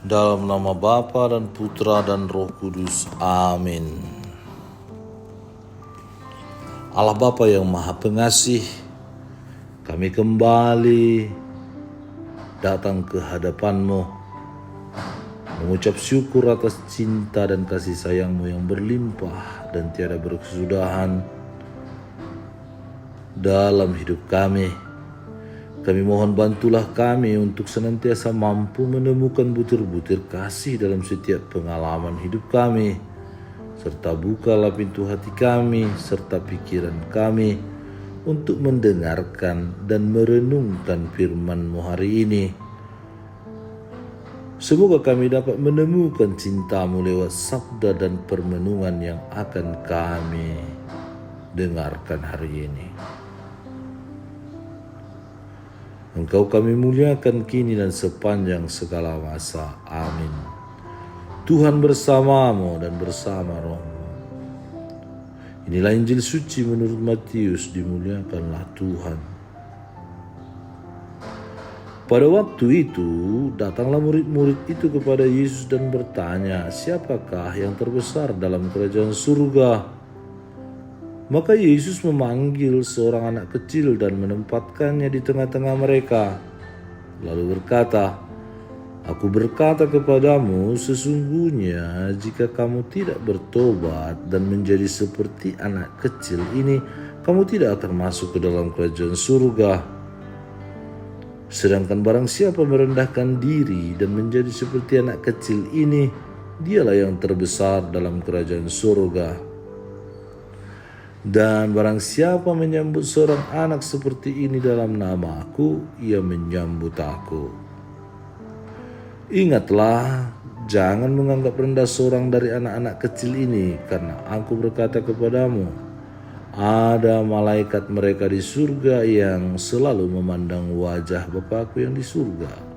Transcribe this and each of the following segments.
Dalam nama Bapa dan Putra dan Roh Kudus. Amin. Allah Bapa yang Maha Pengasih, kami kembali datang ke hadapan-Mu, mengucap syukur atas cinta dan kasih sayang-Mu yang berlimpah dan tiada berkesudahan dalam hidup kami. Kami mohon bantulah kami untuk senantiasa mampu menemukan butir-butir kasih dalam setiap pengalaman hidup kami, serta bukalah pintu hati kami serta pikiran kami untuk mendengarkan dan merenungkan firman-Mu hari ini. Semoga kami dapat menemukan cinta-Mu lewat sabda dan permenungan yang akan kami dengarkan hari ini. Engkau kami muliakan kini dan sepanjang segala masa. Amin. Tuhan bersamamu dan bersama rohmu. Inilah Injil suci menurut Matius, dimuliakanlah Tuhan. Pada waktu itu, datanglah murid-murid itu kepada Yesus dan bertanya, "Siapakah yang terbesar dalam kerajaan surga?" Maka Yesus memanggil seorang anak kecil dan menempatkannya di tengah-tengah mereka. Lalu berkata, "Aku berkata kepadamu, sesungguhnya jika kamu tidak bertobat dan menjadi seperti anak kecil ini, kamu tidak akan masuk ke dalam kerajaan surga. Sedangkan barang siapa merendahkan diri dan menjadi seperti anak kecil ini, dialah yang terbesar dalam kerajaan surga. Dan barang siapa menyambut seorang anak seperti ini dalam nama Aku, ia menyambut Aku. Ingatlah, jangan menganggap rendah seorang dari anak-anak kecil ini, karena Aku berkata kepadamu, ada malaikat mereka di surga yang selalu memandang wajah Bapa-Ku yang di surga.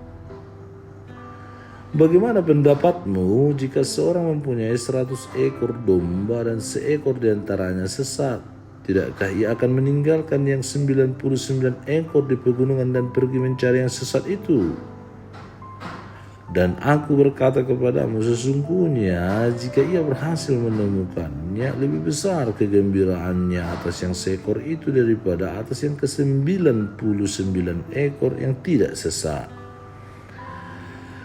Bagaimana pendapatmu jika seorang mempunyai 100 ekor domba dan seekor diantaranya sesat? Tidakkah ia akan meninggalkan yang 99 ekor di pegunungan dan pergi mencari yang sesat itu? Dan Aku berkata kepadamu, sesungguhnya jika ia berhasil menemukannya, lebih besar kegembiraannya atas yang seekor itu daripada atas yang ke-99 ekor yang tidak sesat.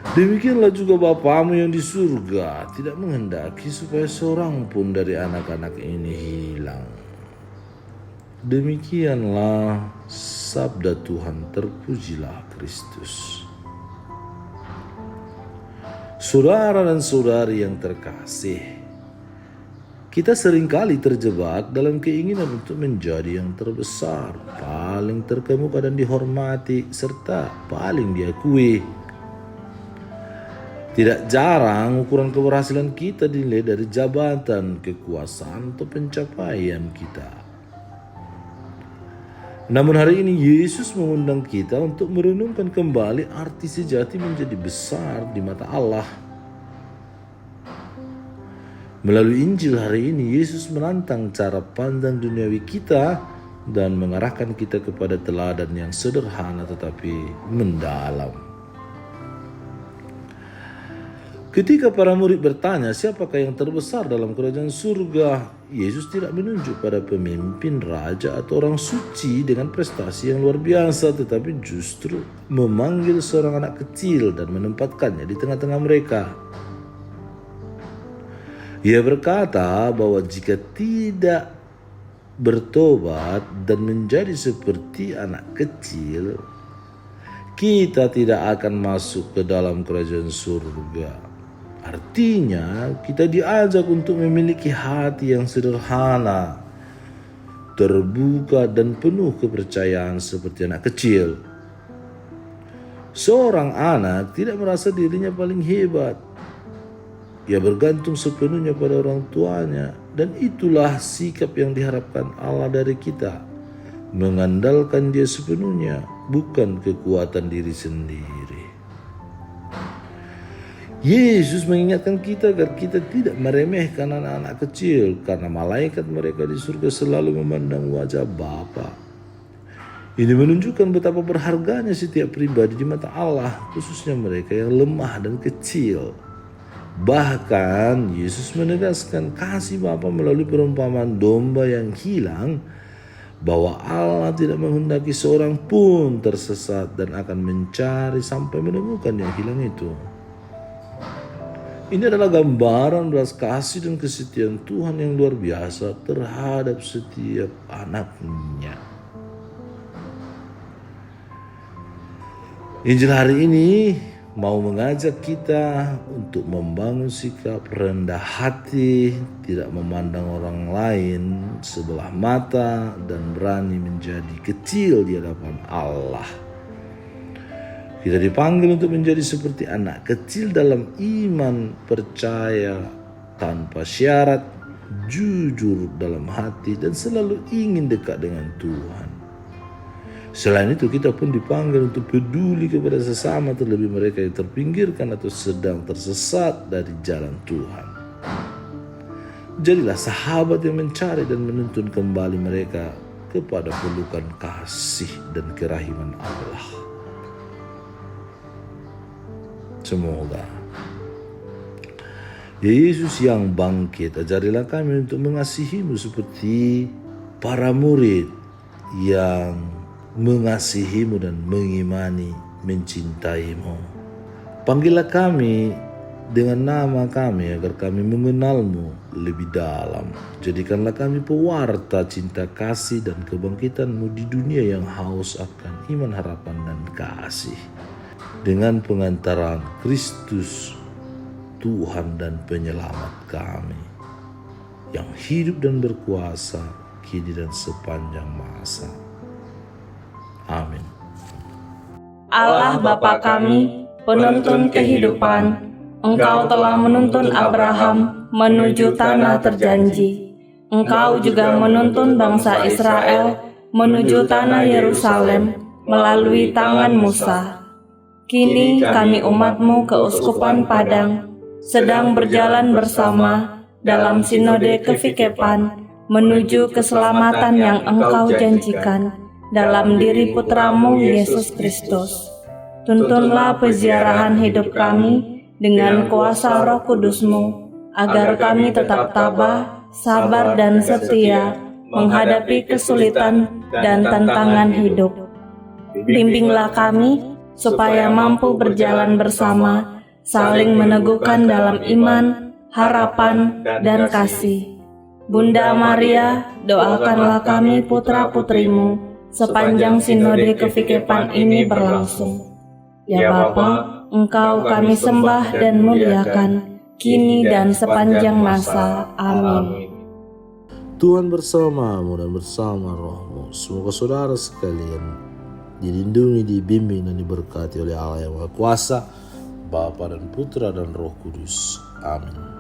Demikianlah juga Bapamu yang di surga tidak menghendaki supaya seorang pun dari anak-anak ini hilang." Demikianlah sabda Tuhan, terpujilah Kristus. Saudara dan saudari yang terkasih, kita seringkali terjebak dalam keinginan untuk menjadi yang terbesar, paling terkemuka dan dihormati, serta paling diakui. Tidak jarang ukuran keberhasilan kita dinilai dari jabatan, kekuasaan, atau pencapaian kita. Namun hari ini Yesus mengundang kita untuk merenungkan kembali arti sejati menjadi besar di mata Allah. Melalui Injil hari ini, Yesus menantang cara pandang duniawi kita dan mengarahkan kita kepada teladan yang sederhana tetapi mendalam. Ketika para murid bertanya, "Siapakah yang terbesar dalam kerajaan surga?" Yesus tidak menunjuk pada pemimpin, raja, atau orang suci dengan prestasi yang luar biasa, tetapi justru memanggil seorang anak kecil dan menempatkannya di tengah-tengah mereka. Ia berkata bahwa jika tidak bertobat dan menjadi seperti anak kecil, kita tidak akan masuk ke dalam kerajaan surga. Artinya, kita diajak untuk memiliki hati yang sederhana, terbuka dan penuh kepercayaan seperti anak kecil. Seorang anak tidak merasa dirinya paling hebat. Ia bergantung sepenuhnya pada orang tuanya, dan itulah sikap yang diharapkan Allah dari kita. Mengandalkan Dia sepenuhnya, bukan kekuatan diri sendiri. Yesus mengingatkan kita agar kita tidak meremehkan anak-anak kecil, karena malaikat mereka di surga selalu memandang wajah Bapa. Ini menunjukkan betapa berharganya setiap pribadi di mata Allah, khususnya mereka yang lemah dan kecil. Bahkan Yesus menegaskan kasih Bapa melalui perumpamaan domba yang hilang, bahwa Allah tidak menghendaki seorang pun tersesat dan akan mencari sampai menemukan yang hilang itu. Ini adalah gambaran belas kasih dan kesetiaan Tuhan yang luar biasa terhadap setiap anak-Nya. Injil hari ini mau mengajak kita untuk membangun sikap rendah hati, tidak memandang orang lain sebelah mata, dan berani menjadi kecil di hadapan Allah. Kita dipanggil untuk menjadi seperti anak kecil dalam iman, percaya tanpa syarat, jujur dalam hati, dan selalu ingin dekat dengan Tuhan. Selain itu, kita pun dipanggil untuk peduli kepada sesama, terlebih mereka yang terpinggirkan atau sedang tersesat dari jalan Tuhan. Jadilah sahabat yang mencari dan menuntun kembali mereka kepada pelukan kasih dan kerahiman Allah. Semoga Yesus yang bangkit, ajarilah kami untuk mengasihi-Mu seperti para murid yang mengasihi-Mu dan mengimani, mencintai-Mu. Panggillah kami dengan nama kami agar kami mengenal-Mu lebih dalam. Jadikanlah kami pewarta cinta kasih dan kebangkitan-Mu di dunia yang haus akan iman, harapan, dan kasih. Dengan pengantaran Kristus, Tuhan dan Penyelamat kami, yang hidup dan berkuasa kini dan sepanjang masa. Amin. Allah Bapa kami, penuntun kehidupan, Engkau telah menuntun Abraham menuju tanah terjanji. Engkau juga menuntun bangsa Israel menuju tanah Yerusalem melalui tangan Musa. Kini kami umat-Mu keuskupan Padang sedang berjalan bersama dalam sinode kefikepan menuju keselamatan yang Engkau janjikan dalam diri Putra-Mu Yesus Kristus. Tuntunlah peziarahan hidup kami dengan kuasa Roh Kudus-Mu, agar kami tetap tabah, sabar dan setia menghadapi kesulitan dan tantangan hidup. Bimbinglah kami supaya mampu berjalan bersama, saling meneguhkan dalam iman, harapan, dan kasih. Bunda Maria, doakanlah kami putra-putrimu sepanjang sinode kefikepan ini berlangsung. Ya Bapa, Engkau kami sembah dan muliakan, kini dan sepanjang masa. Amin. Tuhan bersamamu dan bersama rohmu. Semoga saudara sekalian dilindungi, dibimbing, dan diberkati oleh Allah yang Maha Kuasa, Bapa dan Putra dan Roh Kudus. Amin.